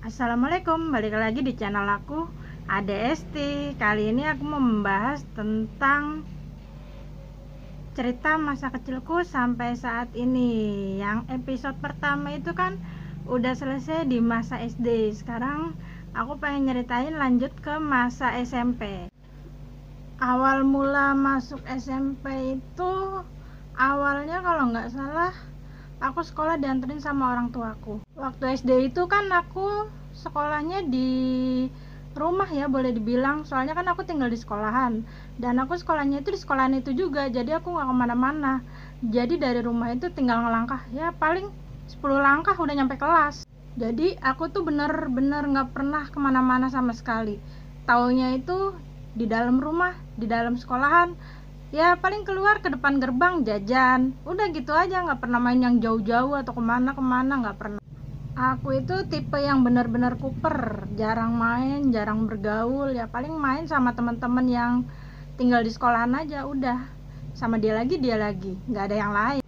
Assalamualaikum, balik lagi di channel aku ADST. Kali ini aku mau membahas tentang cerita masa kecilku sampai saat ini. Yang episode pertama itu kan udah selesai di masa SD. Sekarang aku pengen nyeritain lanjut ke masa SMP. Awal mula masuk SMP itu awalnya kalau nggak salah aku sekolah dianterin sama orang tuaku. Waktu SD itu kan aku sekolahnya di rumah ya, boleh dibilang, soalnya kan aku tinggal di sekolahan dan aku sekolahnya itu di sekolahan itu juga, jadi aku nggak kemana-mana. Jadi dari rumah itu tinggal ngelangkah ya paling 10 langkah udah nyampe kelas. Jadi aku tuh bener-bener nggak pernah kemana-mana sama sekali. Taunya itu di dalam rumah, di dalam sekolahan, ya paling keluar ke depan gerbang jajan, udah gitu aja, nggak pernah main yang jauh-jauh atau kemana-kemana, nggak pernah. Aku itu tipe yang benar-benar kuper, jarang main, jarang bergaul, ya paling main sama teman-teman yang tinggal di sekolahan aja, udah sama dia lagi, nggak ada yang lain.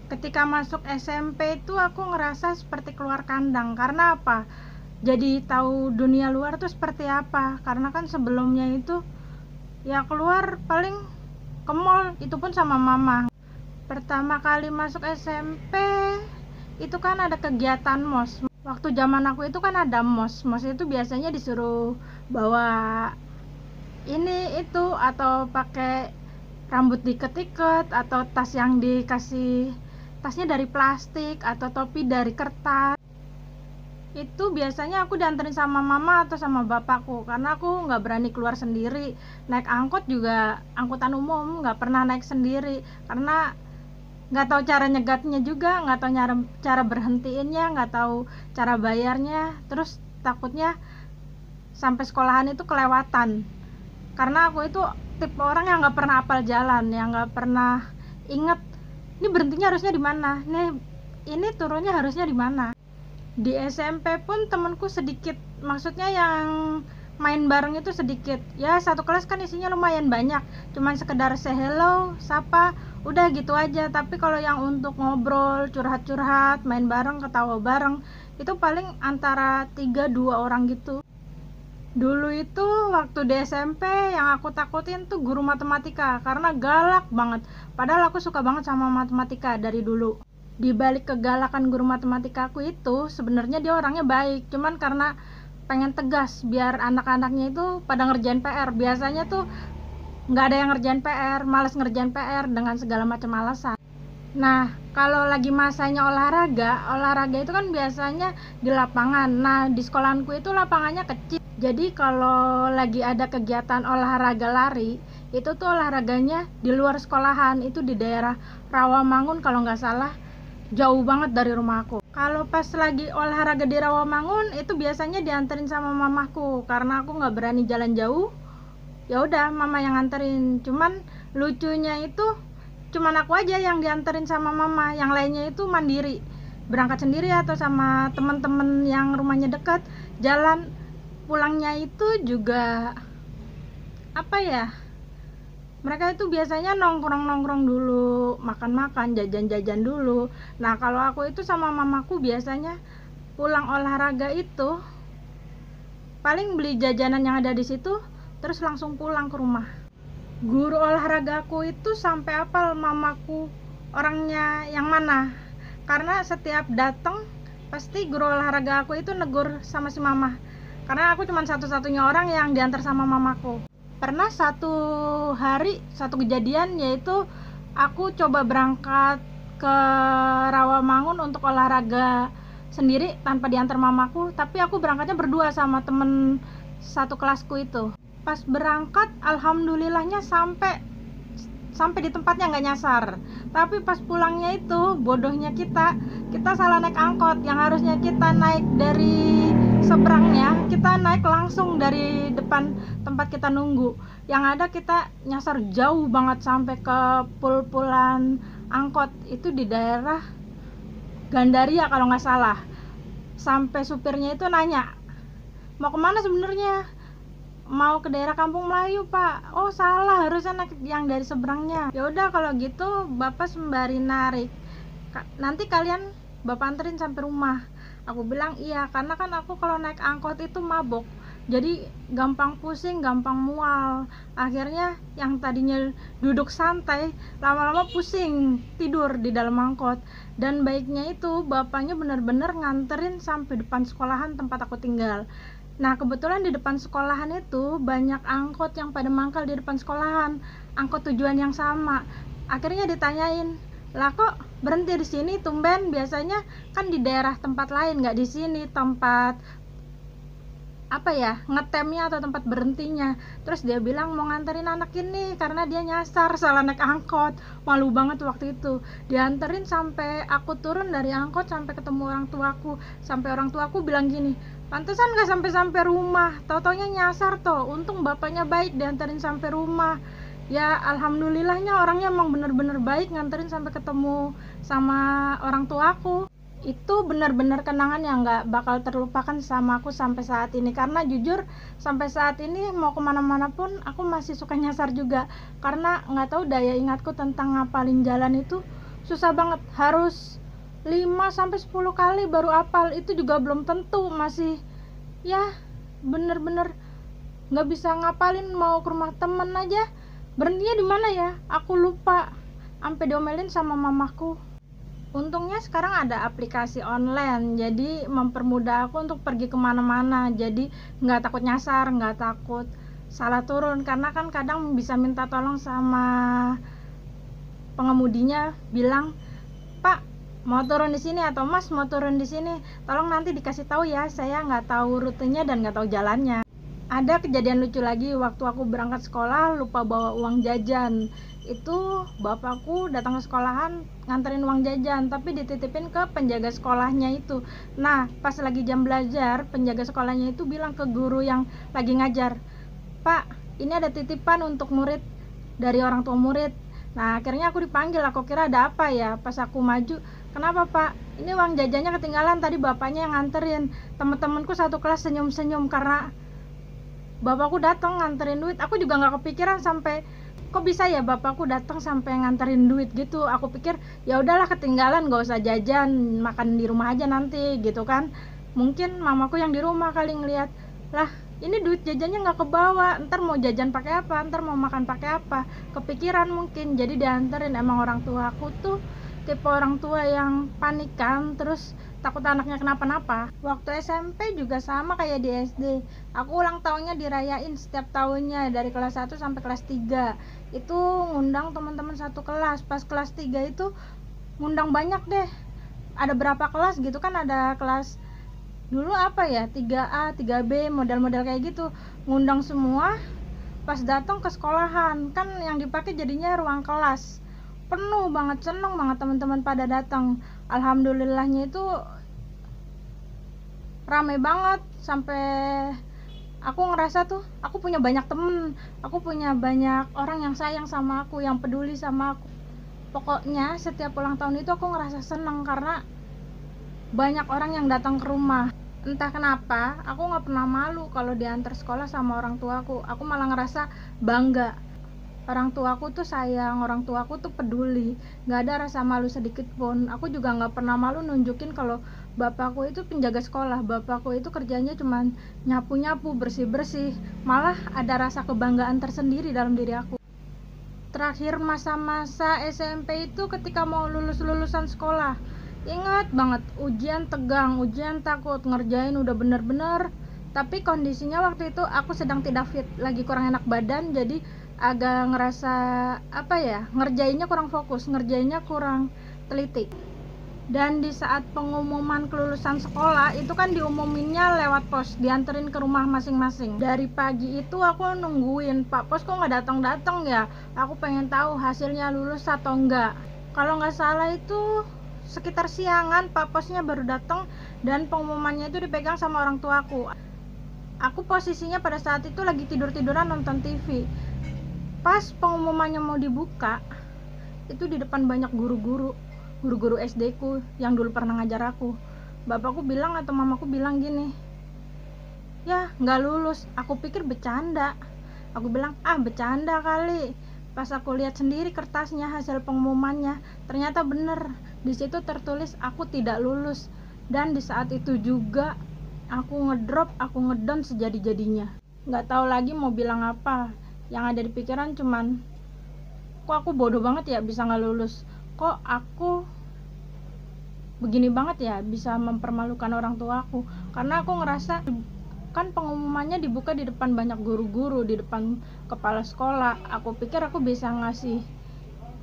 Ketika masuk SMP itu aku ngerasa seperti keluar kandang. Karena apa? Jadi tahu dunia luar tuh seperti apa, karena kan sebelumnya itu ya keluar paling ke mall, itu pun sama mama. Pertama kali masuk SMP itu kan ada kegiatan MOS. Waktu zaman aku itu kan ada MOS. MOS itu biasanya disuruh bawa ini itu, atau pakai rambut diket-iket, atau tas yang dikasih tasnya dari plastik, atau topi dari kertas. Itu biasanya aku dianterin sama mama atau sama bapakku, karena aku nggak berani keluar sendiri. Naik angkot juga angkutan umum, nggak pernah naik sendiri karena nggak tahu cara nyegatnya juga, nggak tahu cara berhentiinnya, nggak tahu cara bayarnya, terus takutnya sampai sekolahan itu kelewatan. Karena aku itu tipe orang yang nggak pernah apal jalan, yang nggak pernah inget ini berhentinya harusnya di mana, ini turunnya harusnya di mana. Di SMP pun temenku sedikit, maksudnya yang main bareng itu sedikit ya. Satu kelas kan isinya lumayan banyak, cuman sekedar say hello, sapa, udah gitu aja. Tapi kalau yang untuk ngobrol, curhat-curhat, main bareng, ketawa bareng, itu paling antara 3-2 orang gitu. Dulu itu waktu di SMP yang aku takutin tuh guru matematika, karena galak banget, padahal aku suka banget sama matematika dari dulu. Di balik kegalakan guru matematika aku itu sebenarnya dia orangnya baik, cuman karena pengen tegas biar anak-anaknya itu pada ngerjain PR. Biasanya tuh nggak ada yang ngerjain PR, males ngerjain PR dengan segala macam alasan. Nah, kalau lagi masanya olahraga itu kan biasanya di lapangan. Nah, di sekolahanku itu lapangannya kecil. Jadi kalau lagi ada kegiatan olahraga lari, itu tuh olahraganya di luar sekolahan, itu di daerah Rawamangun kalau nggak salah, jauh banget dari rumahku. Kalau pas lagi olahraga di Rawamangun itu biasanya dianterin sama mamaku, karena aku nggak berani jalan jauh. Ya udah mama yang nganterin. Cuman lucunya itu cuman aku aja yang dianterin sama mama, yang lainnya itu mandiri, berangkat sendiri atau sama teman-teman yang rumahnya dekat. Jalan pulangnya itu juga apa ya, mereka itu biasanya nongkrong dulu, makan-makan, jajan-jajan dulu. Nah, kalau aku itu sama mamaku biasanya pulang olahraga itu paling beli jajanan yang ada di situ, terus langsung pulang ke rumah. Guru olahraga aku itu sampai apal mamaku orangnya yang mana, karena setiap datang pasti guru olahraga aku itu negur sama si mama, karena aku cuma satu-satunya orang yang diantar sama mamaku. Pernah satu hari, satu kejadian, yaitu aku coba berangkat ke Rawamangun untuk olahraga sendiri tanpa diantar mamaku, tapi aku berangkatnya berdua sama temen satu kelasku itu. Pas berangkat alhamdulillahnya sampai di tempatnya nggak nyasar. Tapi pas pulangnya itu bodohnya kita salah naik angkot. Yang harusnya kita naik dari seberangnya, kita naik langsung dari depan tempat kita nunggu. Yang ada kita nyasar jauh banget sampai ke pul-pulan angkot, itu di daerah Gandaria kalau nggak salah. Sampai supirnya itu nanya, mau kemana sebenarnya? Mau ke daerah Kampung Melayu, Pak. Oh, salah, harusnya naik yang dari seberangnya. Ya udah kalau gitu Bapak sembari narik, nanti kalian Bapak anterin sampai rumah. Aku bilang iya, karena kan aku kalau naik angkot itu mabok, jadi gampang pusing, gampang mual. Akhirnya yang tadinya duduk santai lama-lama pusing tidur di dalam angkot. Dan baiknya itu bapaknya benar-benar nganterin sampai depan sekolahan tempat aku tinggal. Nah, kebetulan di depan sekolahan itu banyak angkot yang pada mangkal di depan sekolahan, angkot tujuan yang sama. Akhirnya ditanyain, lah kok berhenti di sini tumben, biasanya kan di daerah tempat lain, nggak di sini tempat apa ya, ngetemnya atau tempat berhentinya. Terus dia bilang mau nganterin anak ini karena dia nyasar salah naik angkot. Malu banget waktu itu, dianterin sampai aku turun dari angkot sampai ketemu orang tuaku. Sampai orang tuaku bilang gini, pantesan gak sampai-sampai rumah, tau-taunya nyasar toh. Untung bapaknya baik dianterin sampai rumah. Ya alhamdulillahnya orangnya emang bener-bener baik, nganterin sampai ketemu sama orang tuaku. Itu benar-benar kenangan yang nggak bakal terlupakan sama aku sampai saat ini, karena jujur sampai saat ini mau kemana-mana pun aku masih suka nyasar juga, karena nggak tahu daya ingatku tentang ngapalin jalan itu susah banget, harus 5-10 kali baru apal. Itu juga belum tentu, masih ya bener-bener nggak bisa ngapalin. Mau ke rumah temen aja berhentinya di mana ya aku lupa, sampai diomelin sama mamaku. Untungnya sekarang ada aplikasi online, jadi mempermudah aku untuk pergi kemana-mana. Jadi nggak takut nyasar, nggak takut salah turun, karena kan kadang bisa minta tolong sama pengemudinya, bilang, Pak mau turun di sini atau Mas mau turun di sini, tolong nanti dikasih tahu ya, saya nggak tahu rutenya dan nggak tahu jalannya. Ada kejadian lucu lagi waktu aku berangkat sekolah, lupa bawa uang jajan. Itu bapakku datang ke sekolahan nganterin uang jajan, tapi dititipin ke penjaga sekolahnya itu. Nah, pas lagi jam belajar, penjaga sekolahnya itu bilang ke guru yang lagi ngajar, Pak, ini ada titipan untuk murid dari orang tua murid. Nah, akhirnya aku dipanggil, aku kira ada apa ya. Pas aku maju, kenapa Pak? Ini uang jajannya ketinggalan, tadi bapaknya yang nganterin. Teman-temanku satu kelas senyum-senyum karena bapakku datang nganterin duit. Aku juga nggak kepikiran sampai kok bisa ya bapakku datang sampai nganterin duit gitu. Aku pikir ya udahlah ketinggalan, nggak usah jajan, makan di rumah aja nanti gitu kan. Mungkin mamaku yang di rumah kali ngeliat, lah ini duit jajannya nggak kebawa, ntar mau jajan pakai apa, ntar mau makan pakai apa, kepikiran mungkin. Jadi dianterin. Emang orang tua aku tuh tipe orang tua yang panikan, terus takut anaknya kenapa-napa. Waktu SMP juga sama kayak di SD, aku ulang tahunnya dirayain setiap tahunnya dari kelas 1 sampai kelas 3. Itu ngundang teman-teman satu kelas. Pas kelas 3 itu ngundang banyak deh, ada berapa kelas gitu kan, ada kelas dulu apa ya, 3A, 3B, model-model kayak gitu, ngundang semua. Pas datang ke sekolahan kan yang dipakai jadinya ruang kelas penuh banget, seneng banget teman-teman pada datang. Alhamdulillahnya itu rame banget, sampai aku ngerasa tuh aku punya banyak temen, aku punya banyak orang yang sayang sama aku, yang peduli sama aku. Pokoknya setiap ulang tahun itu aku ngerasa seneng karena banyak orang yang datang ke rumah. Entah kenapa aku nggak pernah malu kalau diantar sekolah sama orang tuaku. Aku malah ngerasa bangga, orang tuaku tuh sayang, orang tuaku tuh peduli, nggak ada rasa malu sedikit pun. Aku juga nggak pernah malu nunjukin kalau bapakku itu penjaga sekolah, bapakku itu kerjanya cuma nyapu-nyapu, bersih-bersih. Malah ada rasa kebanggaan tersendiri dalam diri aku. Terakhir masa-masa SMP itu ketika mau lulusan sekolah, ingat banget, ujian tegang, ujian takut, ngerjain udah bener-bener. Tapi kondisinya waktu itu aku sedang tidak fit, lagi kurang enak badan, jadi agak ngerasa apa ya, ngerjainnya kurang fokus, ngerjainnya kurang teliti. Dan di saat pengumuman kelulusan sekolah itu kan diumuminnya lewat pos, dianterin ke rumah masing-masing. Dari pagi itu aku nungguin, Pak Pos kok nggak datang-datang ya, aku pengen tahu hasilnya lulus atau enggak. Kalau nggak salah itu sekitar siangan Pak Posnya baru datang, dan pengumumannya itu dipegang sama orang tuaku. Aku posisinya pada saat itu lagi tidur-tiduran nonton TV. Pas pengumumannya mau dibuka, itu di depan banyak guru-guru SD ku yang dulu pernah ngajar aku. Bapakku bilang atau mamaku bilang gini, ya nggak lulus. Aku pikir bercanda, aku bilang bercanda kali. Pas aku lihat sendiri kertasnya, hasil pengumumannya, ternyata bener. Di situ tertulis aku tidak lulus. Dan di saat itu juga aku ngedrop, aku ngedown sejadi-jadinya. Nggak tahu lagi mau bilang apa. Yang ada di pikiran cuman, kok aku bodoh banget ya bisa nggak lulus, kok aku begini banget ya bisa mempermalukan orang tua aku. Karena aku ngerasa kan pengumumannya dibuka di depan banyak guru-guru, di depan kepala sekolah. Aku pikir aku bisa ngasih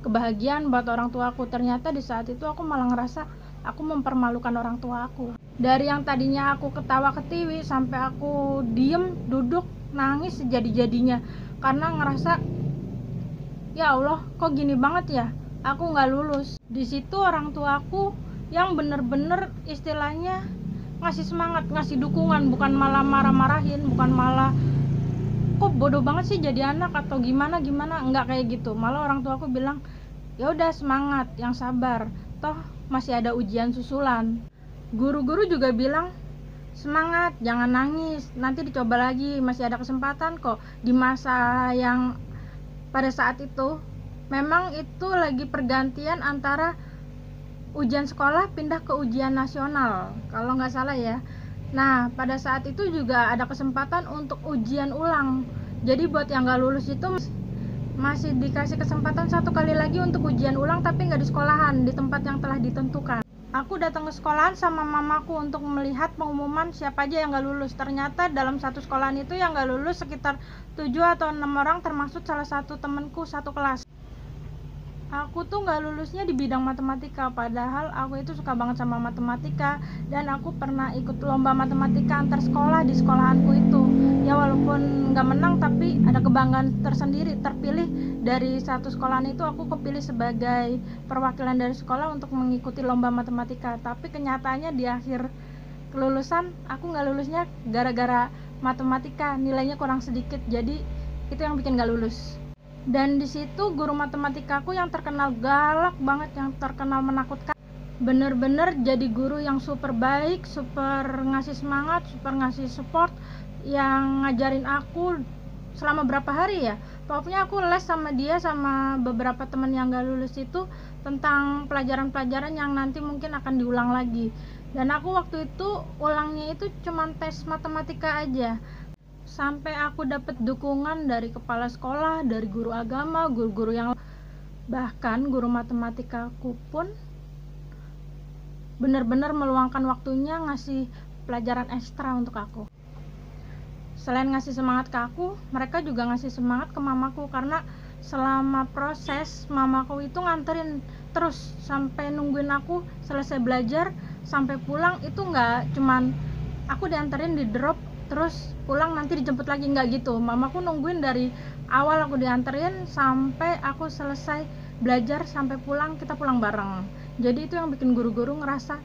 kebahagiaan buat orang tua aku. Ternyata di saat itu aku malah ngerasa aku mempermalukan orang tua aku. Dari yang tadinya aku ketawa ketiwi sampai aku diem, duduk, nangis sejadi-jadinya karena ngerasa, ya Allah, kok gini banget ya, aku nggak lulus. Di situ orang tuaku yang bener-bener istilahnya ngasih semangat, ngasih dukungan, bukan malah marah-marahin, bukan malah kok bodoh banget sih jadi anak atau gimana, nggak kayak gitu. Malah orang tuaku bilang, ya udah semangat, yang sabar, toh masih ada ujian susulan. Guru-guru juga bilang, semangat, jangan nangis, nanti dicoba lagi, masih ada kesempatan kok. Di masa yang pada saat itu memang itu lagi pergantian antara ujian sekolah pindah ke ujian nasional kalau nggak salah ya. Nah pada saat itu juga ada kesempatan untuk ujian ulang, jadi buat yang nggak lulus itu masih dikasih kesempatan satu kali lagi untuk ujian ulang, tapi nggak di sekolahan, di tempat yang telah ditentukan. Aku datang ke sekolahan sama mamaku untuk melihat pengumuman siapa aja yang nggak lulus. Ternyata dalam satu sekolahan itu yang nggak lulus sekitar 7 atau 6 orang, termasuk salah satu temenku satu kelas. Aku tuh nggak lulusnya di bidang matematika, padahal aku itu suka banget sama matematika, dan aku pernah ikut lomba matematika antar sekolah di sekolahanku itu. Ya walaupun nggak menang, tapi ada kebanggaan tersendiri, terpilih dari satu sekolahan itu. Aku kepilih sebagai perwakilan dari sekolah untuk mengikuti lomba matematika. Tapi kenyataannya di akhir kelulusan aku nggak lulusnya gara-gara matematika, nilainya kurang sedikit, jadi itu yang bikin nggak lulus. Dan di situ guru matematikaku yang terkenal galak banget, yang terkenal menakutkan, bener-bener jadi guru yang super baik, super ngasih semangat, super ngasih support, yang ngajarin aku selama berapa hari ya. Pokoknya aku les sama dia sama beberapa teman yang gak lulus itu tentang pelajaran-pelajaran yang nanti mungkin akan diulang lagi. Dan aku waktu itu ulangnya itu cuma tes matematika aja, sampai aku dapat dukungan dari kepala sekolah, dari guru agama, guru-guru yang bahkan guru matematikaku pun benar-benar meluangkan waktunya ngasih pelajaran ekstra untuk aku. Selain ngasih semangat ke aku, mereka juga ngasih semangat ke mamaku, karena selama proses mamaku itu nganterin terus sampai nungguin aku selesai belajar sampai pulang. Itu nggak cuman aku dianterin di drop terus pulang nanti dijemput lagi, nggak gitu. Mamaku nungguin dari awal aku dianterin sampai aku selesai belajar sampai pulang, kita pulang bareng. Jadi itu yang bikin guru-guru ngerasa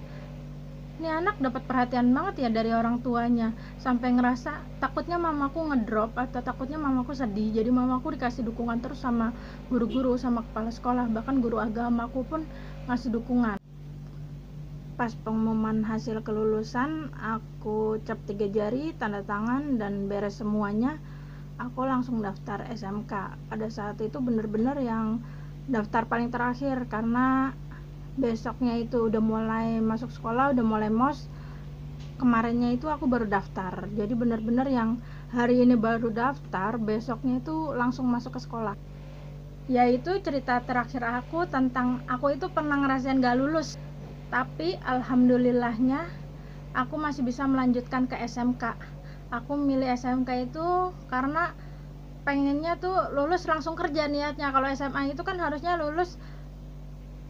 ini anak dapat perhatian banget ya dari orang tuanya, sampai ngerasa takutnya mamaku ngedrop atau takutnya mamaku sedih. Jadi mamaku dikasih dukungan terus sama guru-guru, sama kepala sekolah, bahkan guru agamaku pun ngasih dukungan. Pas pengumuman hasil kelulusan, aku cap 3 jari, tanda tangan, dan beres semuanya. Aku langsung daftar SMK. Pada saat itu bener-bener yang daftar paling terakhir, karena besoknya itu udah mulai masuk sekolah, udah mulai mos. Kemarinnya itu aku baru daftar, jadi bener-bener yang hari ini baru daftar, besoknya itu langsung masuk ke sekolah. Yaitu cerita terakhir aku tentang aku itu pernah ngerasain gak lulus, tapi alhamdulillahnya aku masih bisa melanjutkan ke SMK. Aku milih SMK itu karena pengennya tuh lulus langsung kerja niatnya. Kalau SMA itu kan harusnya lulus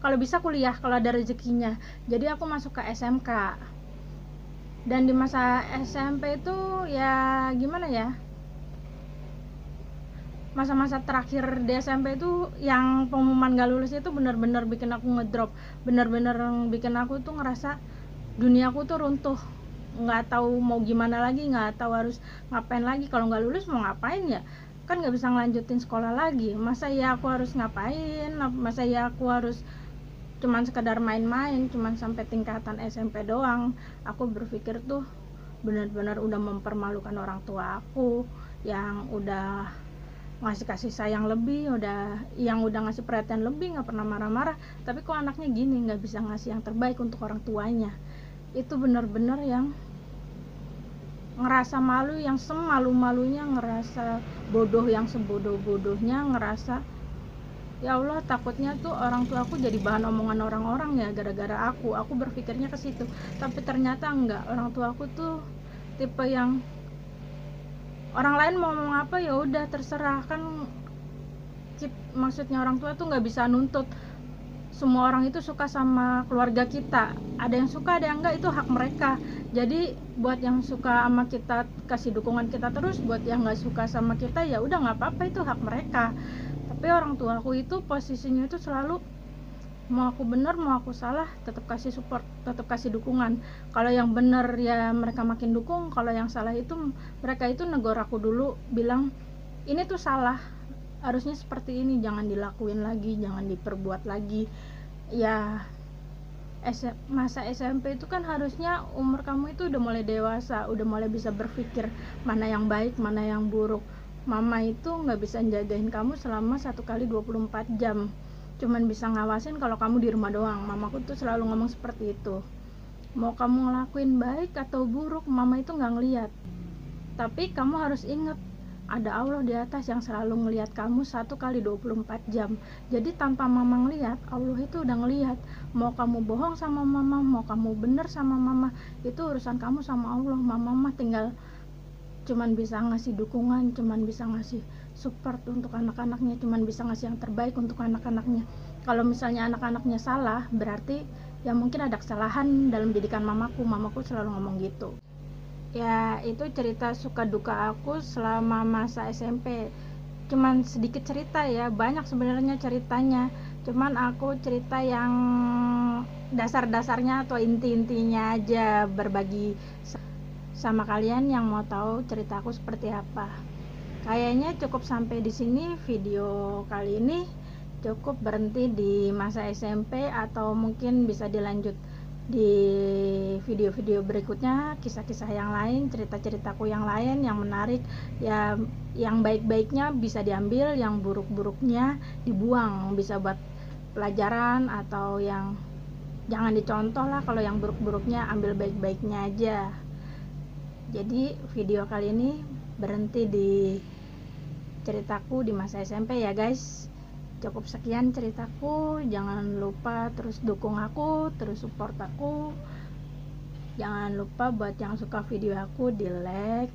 kalau bisa kuliah, kalau ada rezekinya. Jadi aku masuk ke SMK. Dan di masa SMP itu ya gimana ya, masa-masa terakhir di SMP itu yang pengumuman gak lulus itu benar-benar bikin aku ngedrop, benar-benar bikin aku tuh ngerasa duniaku tuh runtuh, nggak tahu mau gimana lagi, nggak tahu harus ngapain lagi. Kalau nggak lulus mau ngapain ya, kan nggak bisa ngelanjutin sekolah lagi. Masa ya aku harus ngapain, masa ya aku harus cuman sekedar main-main, cuman sampai tingkatan SMP doang. Aku berpikir tuh benar-benar udah mempermalukan orang tua aku yang udah ngasih kasih sayang lebih, yang udah ngasih perhatian lebih, nggak pernah marah-marah, tapi kok anaknya gini, nggak bisa ngasih yang terbaik untuk orang tuanya. itu benar-benar yang ngerasa malu, yang semalu-malunya, ngerasa bodoh yang sebodoh-bodohnya, ngerasa ya Allah, takutnya tuh orang tua aku jadi bahan omongan orang-orang ya gara-gara aku berpikirnya ke situ. Tapi ternyata enggak, orang tua aku tuh tipe yang orang lain mau ngomong apa ya udah terserah kan. Maksudnya orang tua tuh nggak bisa nuntut semua orang itu suka sama keluarga kita. Ada yang suka, ada yang enggak, itu hak mereka. Jadi buat yang suka sama kita kasih dukungan kita terus, buat yang nggak suka sama kita ya udah nggak apa-apa, itu hak mereka. Tapi orang tua aku itu posisinya itu selalu mau aku bener mau aku salah tetap kasih support, tetap kasih dukungan. Kalau yang bener ya mereka makin dukung, kalau yang salah itu mereka itu negor aku dulu, bilang ini tuh salah, harusnya seperti ini, jangan dilakuin lagi, jangan diperbuat lagi. Ya masa SMP itu kan harusnya umur kamu itu udah mulai dewasa, udah mulai bisa berpikir mana yang baik, mana yang buruk. Mama itu nggak bisa jagain kamu selama 1 kali 24 jam, cuman bisa ngawasin kalau kamu di rumah doang. Mamaku tuh selalu ngomong seperti itu, mau kamu ngelakuin baik atau buruk mama itu nggak ngeliat, tapi kamu harus inget ada Allah di atas yang selalu ngelihat kamu 1 kali 24 jam. Jadi tanpa mama ngelihat, Allah itu udah ngelihat. Mau kamu bohong sama mama, mau kamu bener sama mama, itu urusan kamu sama Allah. Mama tinggal cuman bisa ngasih dukungan, cuman bisa ngasih support untuk anak-anaknya, cuman bisa ngasih yang terbaik untuk anak-anaknya. Kalau misalnya anak-anaknya salah, berarti ya mungkin ada kesalahan dalam didikan mamaku selalu ngomong gitu. Ya itu cerita suka duka aku selama masa SMP, cuman sedikit cerita ya, banyak sebenarnya ceritanya, cuman aku cerita yang dasar-dasarnya atau inti-intinya aja, berbagi sama kalian yang mau tahu ceritaku seperti apa. Kayaknya cukup sampai di sini video kali ini, cukup berhenti di masa SMP, atau mungkin bisa dilanjut di video-video berikutnya, kisah-kisah yang lain, cerita-ceritaku yang lain yang menarik ya. Yang baik-baiknya bisa diambil, yang buruk-buruknya dibuang, bisa buat pelajaran, atau yang jangan dicontoh lah. Kalau yang buruk-buruknya ambil baik-baiknya aja. Jadi video kali ini berhenti di ceritaku di masa SMP ya guys. Cukup sekian ceritaku, jangan lupa terus dukung aku, terus support aku. Jangan lupa buat yang suka video aku di like,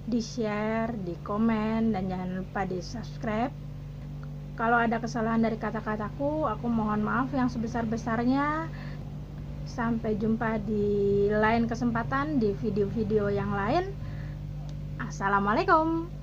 di share, di komen, dan jangan lupa di subscribe. Kalau ada kesalahan dari kata-kataku, aku mohon maaf yang sebesar-besarnya. Sampai jumpa di lain kesempatan di video-video yang lain. Assalamualaikum.